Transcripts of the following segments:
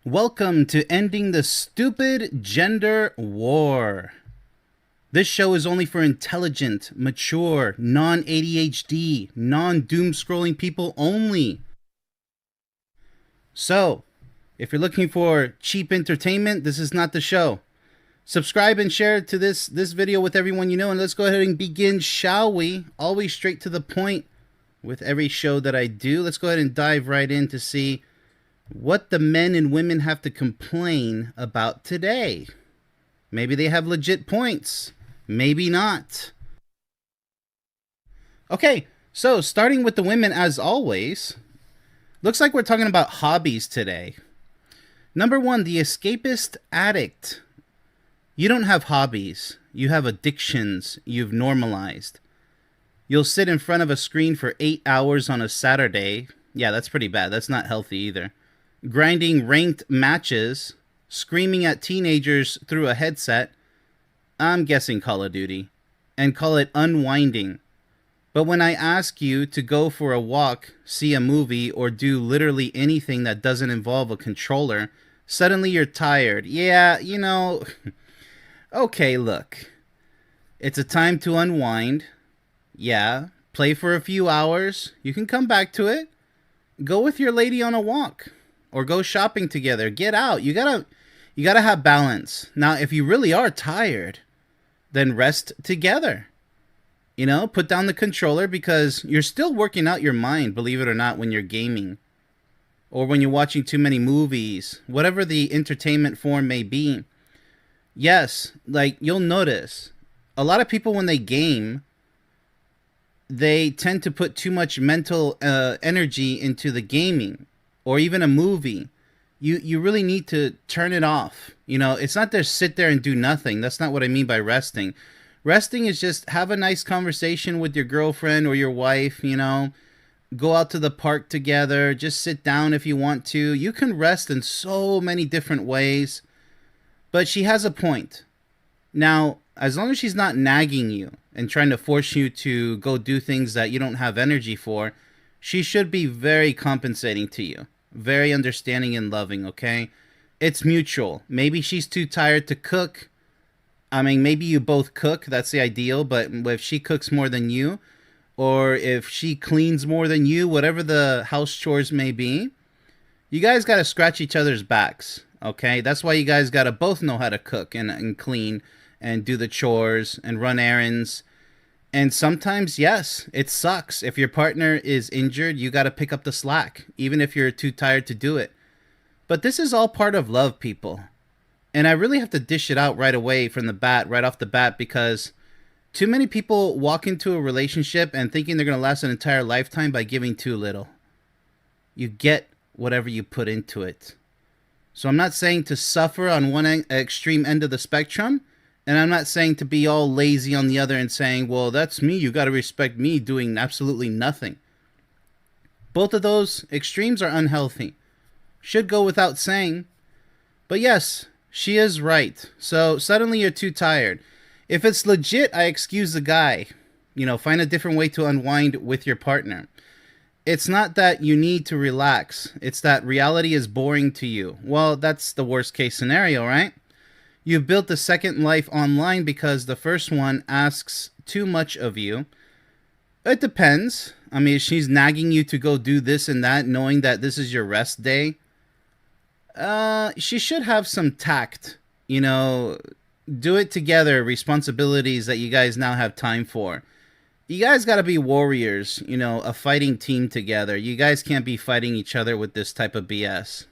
Welcome to Ending the Stupid Gender War. This show is only for intelligent, mature, non-ADHD, non-doom scrolling people only. So, if you're looking for cheap entertainment, this is not the show. Subscribe and share to this video with everyone you know, and let's go ahead and begin, shall we? Always straight to the point with every show that I do. Let's go ahead and dive right in to see what the men and women have to complain about today. Maybe they have legit points. Maybe not. Okay, so starting with the women as always. Looks like we're talking about hobbies today. Number one, the escapist addict. You don't have hobbies. You have addictions you've normalized. You'll sit in front of a screen for 8 hours on a Saturday. Yeah, that's pretty bad. That's not healthy either. Grinding ranked matches, screaming at teenagers through a headset, I'm guessing Call of Duty, and call it unwinding. But when I ask you to go for a walk, see a movie, or do literally anything that doesn't involve a controller, suddenly you're tired. Yeah, okay, look. It's a time to unwind. Yeah, play for a few hours. You can come back to it. Go with your lady on a walk. Or go shopping together. Get out. You gotta have balance. Now, if you really are tired, then rest together. Put down the controller because you're still working out your mind, believe it or not, when you're gaming. Or when you're watching too many movies. Whatever the entertainment form may be. Yes, you'll notice. A lot of people when they game, they tend to put too much mental energy into the gaming. Or even a movie. You really need to turn it off. It's not just sit there and do nothing. That's not what I mean by resting. Resting is just have a nice conversation with your girlfriend or your wife, Go out to the park together. Just sit down if you want to. You can rest in so many different ways. But she has a point. Now, as long as she's not nagging you and trying to force you to go do things that you don't have energy for, she should be very compensating to you. Very understanding and loving, okay? It's mutual. Maybe she's too tired to cook. I mean, maybe you both cook. That's the ideal. But if she cooks more than you, or if she cleans more than you, whatever the house chores may be, you guys got to scratch each other's backs, okay? That's why you guys got to both know how to cook and clean and do the chores and run errands. And sometimes, yes, it sucks. If your partner is injured, you got to pick up the slack, even if you're too tired to do it. But this is all part of love, people. And I really have to dish it out right away from the bat, right off the bat, because too many people walk into a relationship and thinking they're going to last an entire lifetime by giving too little. You get whatever you put into it. So I'm not saying to suffer on one extreme end of the spectrum. And I'm not saying to be all lazy on the other and saying, well, that's me. You got to respect me doing absolutely nothing. Both of those extremes are unhealthy. Should go without saying. But yes, she is right. So suddenly you're too tired. If it's legit, I excuse the guy. Find a different way to unwind with your partner. It's not that you need to relax. It's that reality is boring to you. Well, that's the worst case scenario, right? You've built the second life online because the first one asks too much of you. It depends. I mean, if she's nagging you to go do this and that, knowing that this is your rest day, she should have some tact. Do it together, responsibilities that you guys now have time for. You guys got to be warriors, a fighting team together. You guys can't be fighting each other with this type of BS.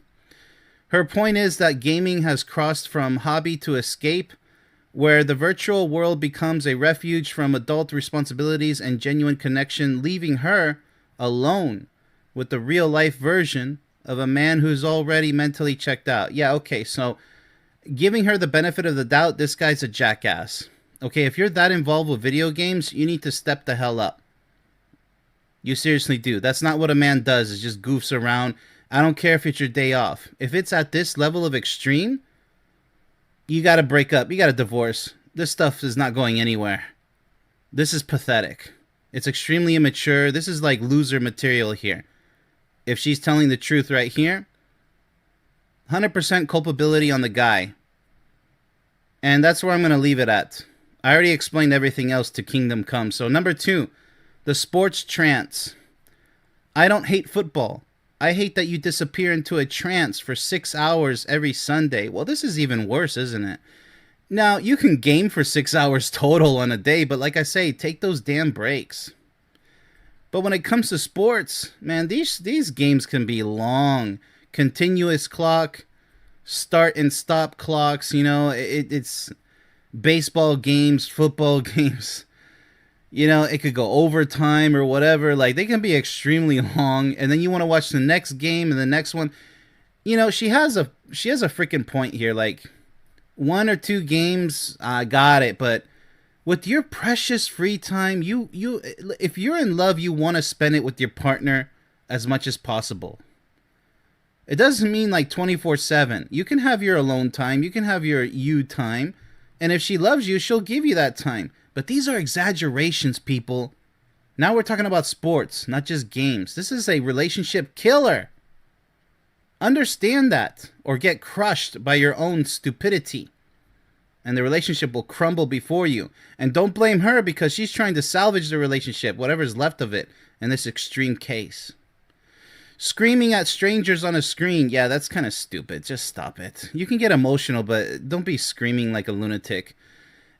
Her point is that gaming has crossed from hobby to escape, where the virtual world becomes a refuge from adult responsibilities and genuine connection, leaving her alone with the real-life version of a man who's already mentally checked out. Yeah, okay, so giving her the benefit of the doubt, this guy's a jackass. Okay, if you're that involved with video games, you need to step the hell up. You seriously do. That's not what a man does, is just goofs around. I don't care if it's your day off. If it's at this level of extreme, you got to break up. You got to divorce. This stuff is not going anywhere. This is pathetic. It's extremely immature. This is like loser material here. If she's telling the truth right here, 100% culpability on the guy. And that's where I'm going to leave it at. I already explained everything else to Kingdom Come. So, number two, the sports trance. I don't hate football. I hate that you disappear into a trance for 6 hours every Sunday. Well, this is even worse, isn't it? Now, you can game for 6 hours total on a day, but like I say, take those damn breaks. But when it comes to sports, man, these games can be long. Continuous clock, start and stop clocks, it's baseball games, football games. It could go overtime or whatever. Like, they can be extremely long, and then you want to watch the next game and the next one. She has a freaking point here. Like, one or two games, I got it, but with your precious free time, you if you're in love, you want to spend it with your partner as much as possible. It doesn't mean like 24/7. You can have your alone time, you can have your you time, and if she loves you, she'll give you that time. But these are exaggerations, people. Now we're talking about sports, not just games. This is a relationship killer. Understand that, or get crushed by your own stupidity, and the relationship will crumble before you. And don't blame her, because she's trying to salvage the relationship, whatever's left of it, in this extreme case. Screaming at strangers on a screen, yeah, that's kind of stupid. Just stop it. You can get emotional, but don't be screaming like a lunatic.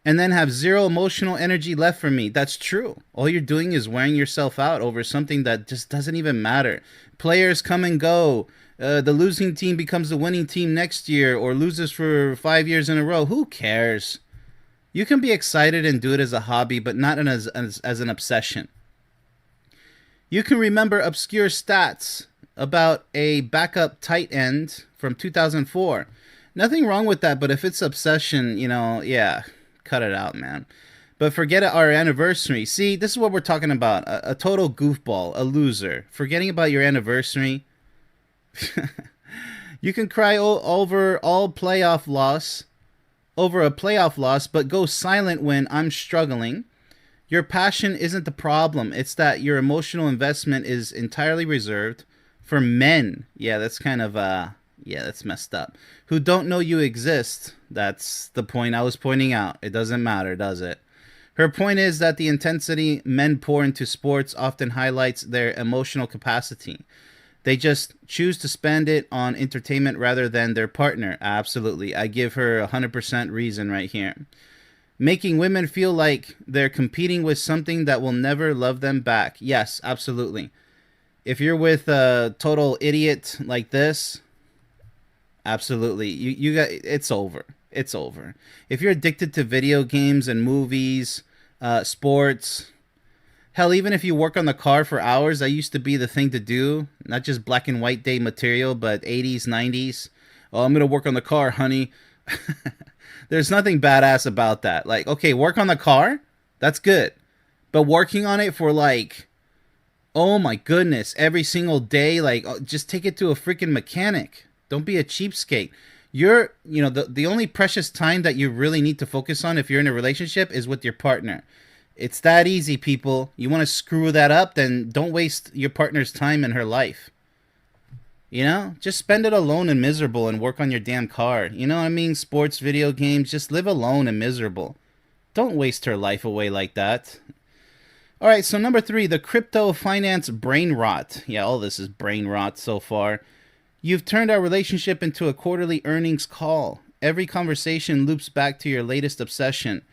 And then have zero emotional energy left for me. That's true. All you're doing is wearing yourself out over something that just doesn't even matter. Players come and go. The losing team becomes the winning team next year, or loses for 5 years in a row. Who cares? You can be excited and do it as a hobby, but not as an obsession. You can remember obscure stats about a backup tight end from 2004. Nothing wrong with that, but if it's obsession, yeah, cut it out, man. But forget our anniversary. See, this is what we're talking about. A total goofball, a loser. Forgetting about your anniversary. You can cry over all playoff loss, over a playoff loss, but go silent when I'm struggling. Your passion isn't the problem. It's that your emotional investment is entirely reserved for men. Yeah, that's kind of that's messed up. Who don't know you exist. That's the point I was pointing out. It doesn't matter, does it? Her point is that the intensity men pour into sports often highlights their emotional capacity. They just choose to spend it on entertainment rather than their partner. Absolutely. I give her 100% reason right here. Making women feel like they're competing with something that will never love them back. Yes, absolutely. If you're with a total idiot like this, absolutely. You got, it's over. It's over. If you're addicted to video games and movies, sports, hell, even if you work on the car for hours, that used to be the thing to do. Not just black and white day material, but 80s, 90s. Oh, I'm going to work on the car, honey. There's nothing badass about that. Like, okay, work on the car. That's good. But working on it for like, oh my goodness, every single day, like, just take it to a freaking mechanic. Don't be a cheapskate. The only precious time that you really need to focus on if you're in a relationship is with your partner. It's that easy, people. You want to screw that up, then don't waste your partner's time in her life. Just spend it alone and miserable and work on your damn car. You know what I mean? Sports, video games, just live alone and miserable. Don't waste her life away like that. All right, so number 3, the crypto finance brain rot. Yeah, all this is brain rot so far. You've turned our relationship into a quarterly earnings call. Every conversation loops back to your latest obsession.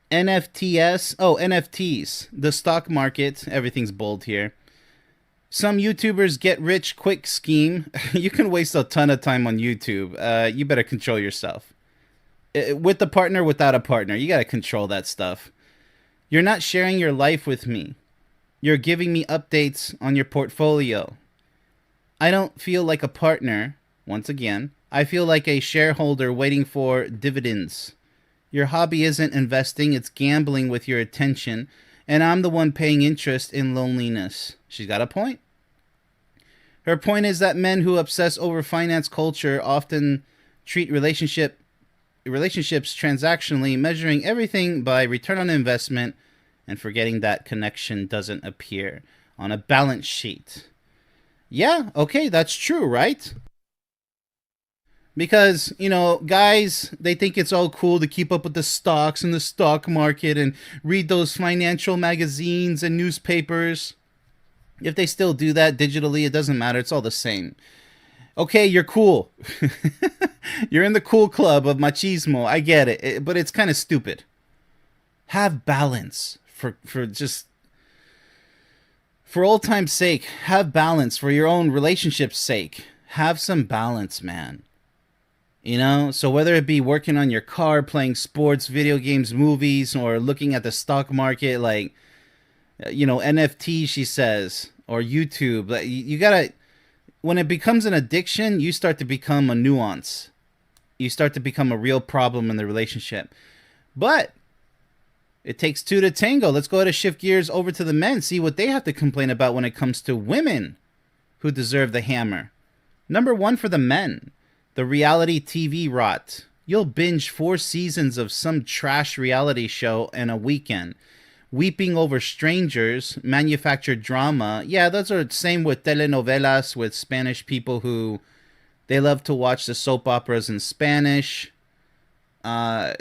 NFTs, the stock market, everything's bold here. Some YouTubers get rich quick scheme. You can waste a ton of time on YouTube. You better control yourself. With a partner, without a partner, you gotta control that stuff. You're not sharing your life with me. You're giving me updates on your portfolio. I don't feel like a partner, once again. I feel like a shareholder waiting for dividends. Your hobby isn't investing, it's gambling with your attention, and I'm the one paying interest in loneliness. She's got a point. Her point is that men who obsess over finance culture often treat relationships transactionally, measuring everything by return on investment and forgetting that connection doesn't appear on a balance sheet. Yeah, okay, that's true, right? Because, guys, they think it's all cool to keep up with the stocks and the stock market and read those financial magazines and newspapers. If they still do that digitally, it doesn't matter. It's all the same. Okay, you're cool. You're in the cool club of machismo. I get it, but it's kind of stupid. Have balance for old time's sake. Have balance for your own relationship's sake. Have some balance, man. So whether it be working on your car, playing sports, video games, movies, or looking at the stock market, like, NFT, she says, or YouTube, like, you gotta, when it becomes an addiction, you start to become a nuance. You start to become a real problem in the relationship. But it takes two to tango. Let's go ahead and shift gears over to the men, see what they have to complain about when it comes to women who deserve the hammer. Number one for the men, the reality TV rot. You'll binge 4 seasons of some trash reality show in a weekend. Weeping over strangers, manufactured drama. Yeah, those are the same with telenovelas, with Spanish people who they love to watch the soap operas in Spanish.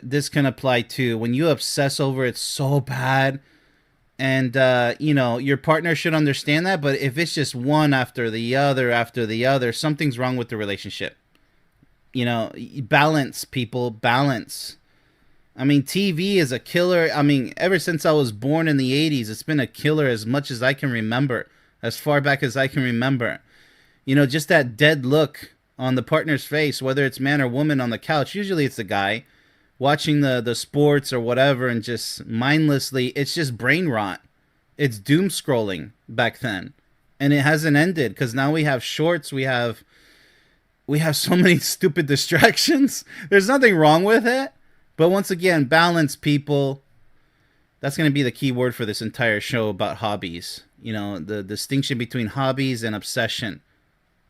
This can apply to when you obsess over it so bad. And, your partner should understand that. But if it's just one after the other, something's wrong with the relationship. Balance, people, balance. I mean, TV is a killer. I mean, ever since I was born in the 80s, it's been a killer as much as I can remember, as far back as I can remember. Just that dead look on the partner's face, whether it's man or woman on the couch. Usually it's the guy watching the sports or whatever and just mindlessly, it's just brain rot. It's doom scrolling back then. And it hasn't ended because now we have shorts, we have so many stupid distractions. There's nothing wrong with it. But once again, balance, people. That's going to be the key word for this entire show about hobbies. The distinction between hobbies and obsession.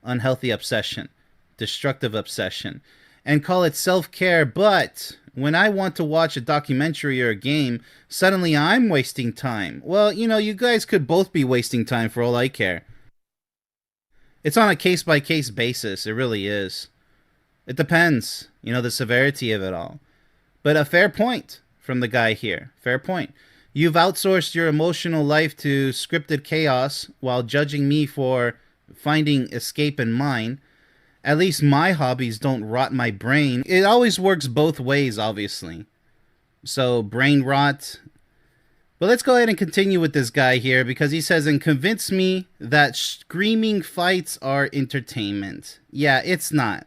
Unhealthy obsession. Destructive obsession. And call it self-care. But when I want to watch a documentary or a game, suddenly I'm wasting time. Well, you guys could both be wasting time for all I care. It's on a case-by-case basis. It really is. It depends, the severity of it all. But a fair point from the guy here. Fair point. You've outsourced your emotional life to scripted chaos while judging me for finding escape in mine. At least my hobbies don't rot my brain. It always works both ways, obviously. So, brain rot. But let's go ahead and continue with this guy here because he says, and convince me that screaming fights are entertainment. Yeah, it's not.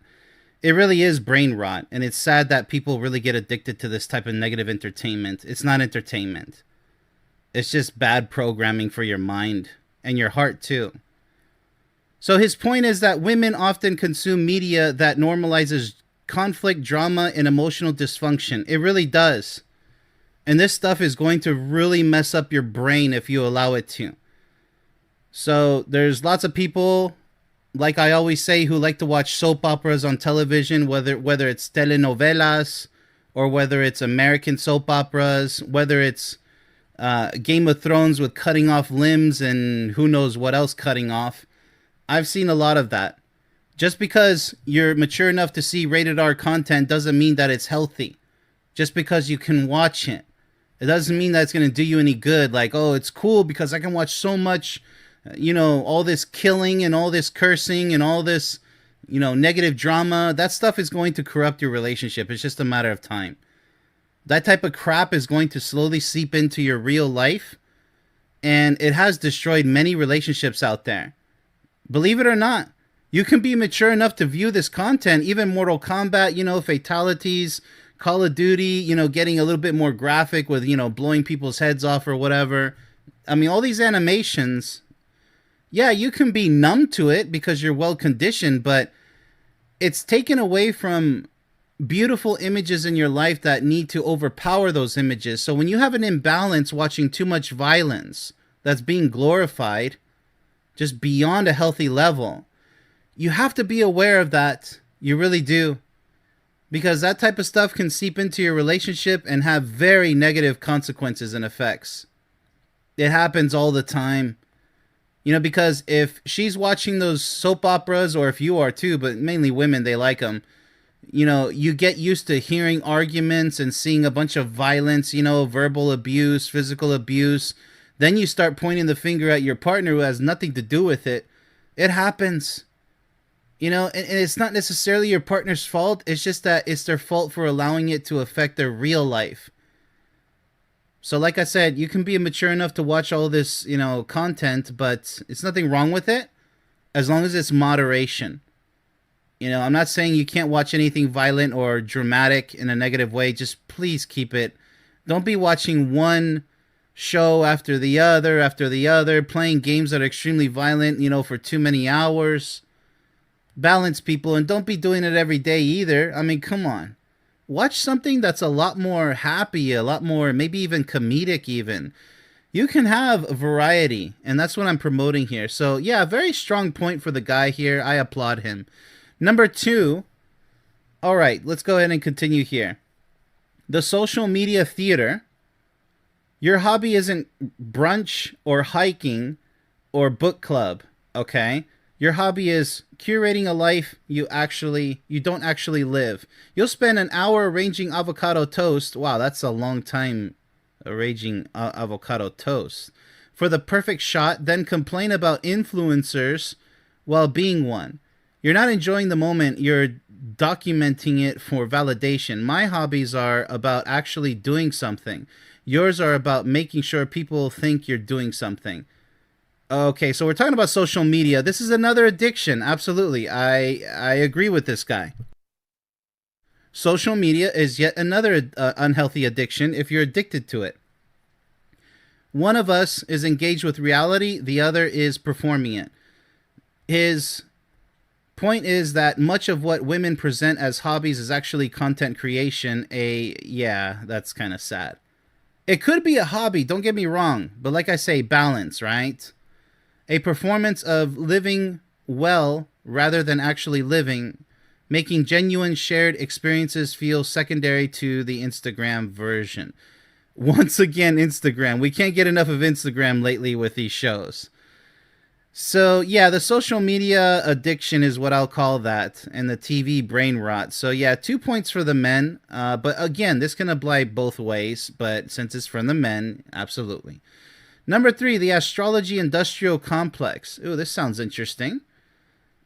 It really is brain rot, and it's sad that people really get addicted to this type of negative entertainment. It's not entertainment. It's just bad programming for your mind and your heart, too. So his point is that women often consume media that normalizes conflict, drama, and emotional dysfunction. It really does. And this stuff is going to really mess up your brain if you allow it to. So there's lots of people, like I always say, who like to watch soap operas on television, whether it's telenovelas or whether it's American soap operas, whether it's Game of Thrones with cutting off limbs and who knows what else cutting off. I've seen a lot of that. Just because you're mature enough to see rated R content doesn't mean that it's healthy. Just because you can watch it, it doesn't mean that it's going to do you any good. Like, oh, it's cool because I can watch so much, all this killing and all this cursing and all this, negative drama. That stuff is going to corrupt your relationship. It's just a matter of time. That type of crap is going to slowly seep into your real life. And it has destroyed many relationships out there. Believe it or not, you can be mature enough to view this content, even Mortal Kombat, fatalities, Call of Duty, getting a little bit more graphic with, blowing people's heads off or whatever. I mean, all these animations, yeah, you can be numb to it because you're well conditioned, but it's taken away from beautiful images in your life that need to overpower those images. So when you have an imbalance watching too much violence that's being glorified just beyond a healthy level, you have to be aware of that. You really do. Because that type of stuff can seep into your relationship and have very negative consequences and effects. It happens all the time. Because if she's watching those soap operas, or if you are too, but mainly women, they like them. You get used to hearing arguments and seeing a bunch of violence, verbal abuse, physical abuse. Then you start pointing the finger at your partner who has nothing to do with it. It happens. And it's not necessarily your partner's fault. It's just that it's their fault for allowing it to affect their real life. So, like I said, you can be mature enough to watch all this, content, but it's nothing wrong with it as long as it's moderation. I'm not saying you can't watch anything violent or dramatic in a negative way. Just please keep it. Don't be watching one show after the other, playing games that are extremely violent, for too many hours. Balance, people, and don't be doing it every day either. I mean, come on. Watch something that's a lot more happy, a lot more, maybe even comedic, even. You can have a variety, and that's what I'm promoting here. So, yeah, very strong point for the guy here. I applaud him. Number 2, all right, let's go ahead and continue here. The social media theater. Your hobby isn't brunch or hiking or book club, okay? Your hobby is curating a life you don't actually live. You'll spend an hour arranging avocado toast. Wow, that's a long time arranging avocado toast. For the perfect shot, then complain about influencers while being one. You're not enjoying the moment, you're documenting it for validation. My hobbies are about actually doing something. Yours are about making sure people think you're doing something. Okay, so we're talking about social media. This is another addiction. Absolutely. I agree with this guy. Social media is yet another unhealthy addiction if you're addicted to it. One of us is engaged with reality, the other is performing it. His point is that much of what women present as hobbies is actually content creation. Yeah, that's kind of sad. It could be a hobby, don't get me wrong, but like I say, balance, right? A performance of living well rather than actually living, making genuine shared experiences feel secondary to the Instagram version. Once again, Instagram. We can't get enough of Instagram lately with these shows. So, yeah, the social media addiction is what I'll call that, and the TV brain rot. So, yeah, 2 points for the men. But again, this can apply both ways, but since it's from the men, absolutely. Number 3, the astrology industrial complex. Ooh, this sounds interesting.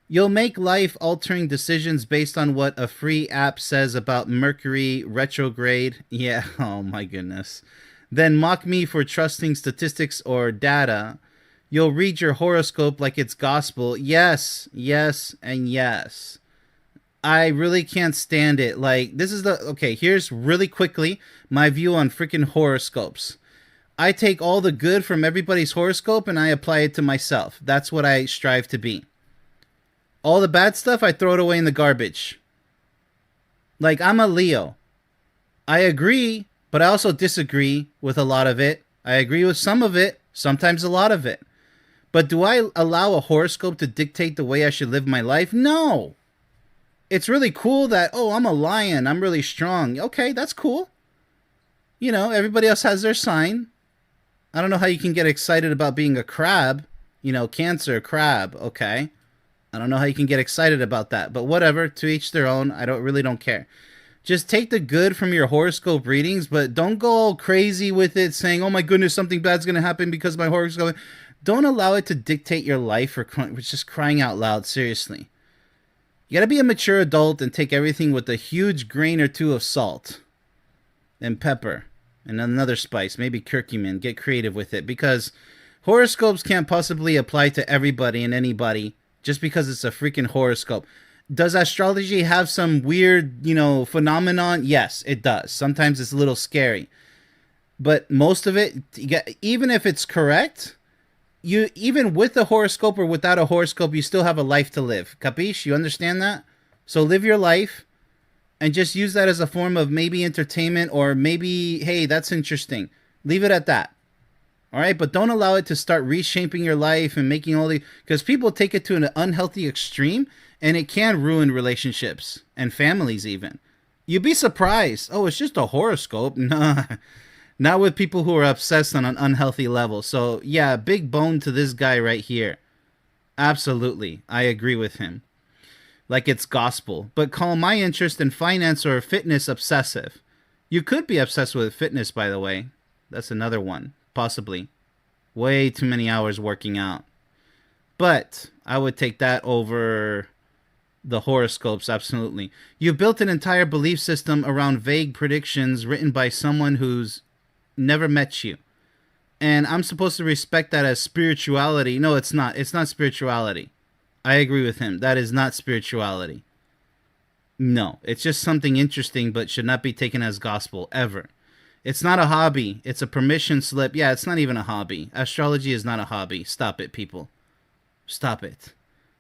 You'll make life-altering decisions based on what a free app says about Mercury retrograde. Yeah, oh my goodness. Then mock me for trusting statistics or data. You'll read your horoscope like it's gospel. Yes, yes, and yes. I really can't stand it. Like, this is okay, here's really quickly my view on freaking horoscopes. I take all the good from everybody's horoscope and I apply it to myself. That's what I strive to be. All the bad stuff, I throw it away in the garbage. Like, I'm a Leo. I agree, but I also disagree with a lot of it. I agree with some of it, sometimes a lot of it. But do I allow a horoscope to dictate the way I should live my life? No. It's really cool that, oh, I'm a lion, I'm really strong. Okay, that's cool. Everybody else has their sign. I don't know how you can get excited about being a crab. Cancer, crab, okay. I don't know how you can get excited about that, but whatever, to each their own. I don't care. Just take the good from your horoscope readings, but don't go all crazy with it saying, oh my goodness, something bad's going to happen because my horoscope. Don't allow it to dictate your life for just crying out loud, seriously. You got to be a mature adult and take everything with a huge grain or two of salt and pepper and another spice, maybe curcumin. Get creative with it because horoscopes can't possibly apply to everybody and anybody just because it's a freaking horoscope. Does astrology have some weird, phenomenon? Yes, it does. Sometimes it's a little scary. But most of it, even if it's correct, even with a horoscope or without a horoscope, you still have a life to live. Capiche? You understand that? So live your life and just use that as a form of maybe entertainment or maybe, hey, that's interesting. Leave it at that. All right, but don't allow it to start reshaping your life and making all the, because people take it to an unhealthy extreme and it can ruin relationships and families even. You'd be surprised. Oh, it's just a horoscope. Nah, not with people who are obsessed on an unhealthy level. So yeah, big bone to this guy right here. Absolutely, I agree with him. like it's gospel, but call my interest in finance or fitness obsessive. You could be obsessed with fitness, by the way. That's another one, possibly. Way too many hours working out. But I would take that over the horoscopes, absolutely. You built an entire belief system around vague predictions written by someone who's never met you. And I'm supposed to respect that as spirituality. No, it's not. It's not spirituality. I agree with him. That is not spirituality. No, it's just something interesting, but should not be taken as gospel ever. It's not a hobby. It's a permission slip. Yeah, it's not even a hobby. Astrology is not a hobby. Stop it, people. Stop it.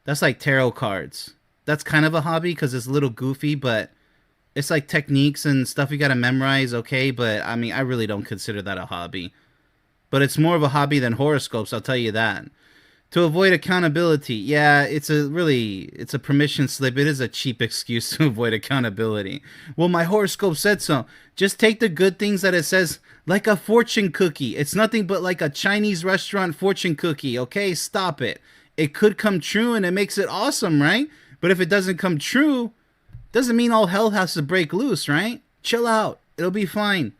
That's like tarot cards. That's kind of a hobby because it's a little goofy, but it's like techniques and stuff you got to memorize, okay? But I mean, I really don't consider that a hobby. But it's more of a hobby than horoscopes, I'll tell you that. To avoid accountability, yeah, it's a permission slip. It is a cheap excuse to avoid accountability. Well, my horoscope said so. Just take the good things that it says, like a fortune cookie. It's nothing but like a Chinese restaurant fortune cookie, okay? Stop it. It could come true and it makes it awesome, right? But if it doesn't come true, doesn't mean all hell has to break loose, right? Chill out. It'll be fine.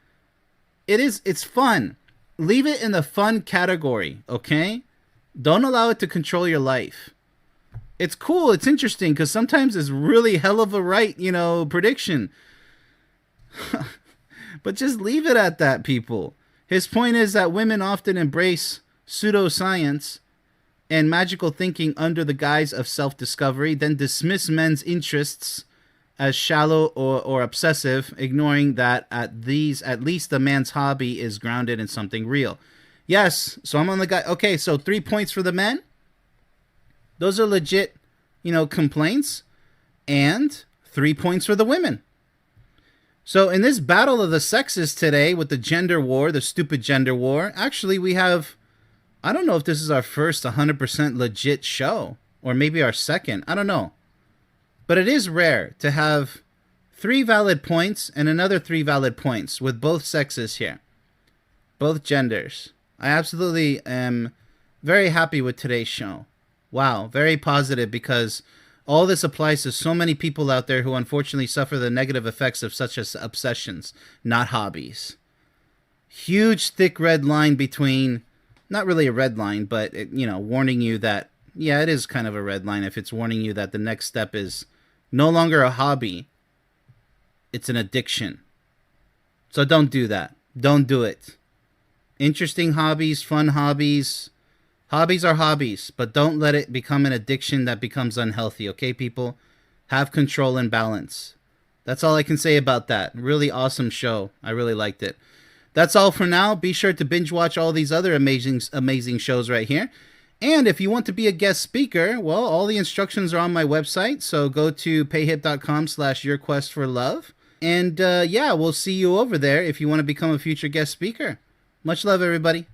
It's fun. Leave it in the fun category, okay? Don't allow it to control your life. It's cool. It's interesting because sometimes it's really hell of a right, prediction. But just leave it at that, people. His point is that women often embrace pseudoscience and magical thinking under the guise of self-discovery, then dismiss men's interests as shallow or obsessive, ignoring that at least the man's hobby is grounded in something real. Yes, so I'm on the guy. Okay, so 3 points for the men. Those are legit, complaints. And 3 points for the women. So in this battle of the sexes today with the gender war, the stupid gender war, actually we have, I don't know if this is our first 100% legit show. Or maybe our second. I don't know. But it is rare to have 3 valid points and another 3 valid points with both sexes here. Both genders. I absolutely am very happy with today's show. Wow, very positive because all this applies to so many people out there who unfortunately suffer the negative effects of such as obsessions, not hobbies. Huge thick red line between, not really a red line, but warning you that, yeah, it is kind of a red line if it's warning you that the next step is no longer a hobby. It's an addiction. So don't do that. Don't do it. Interesting hobbies, fun hobbies. Hobbies are hobbies, but don't let it become an addiction that becomes unhealthy, okay, people? Have control and balance. That's all I can say about that. Really awesome show. I really liked it. That's all for now. Be sure to binge watch all these other amazing shows right here. And if you want to be a guest speaker, well, all the instructions are on my website. So go to payhip.com/yourquestforlove. And yeah, we'll see you over there if you want to become a future guest speaker. Much love, everybody.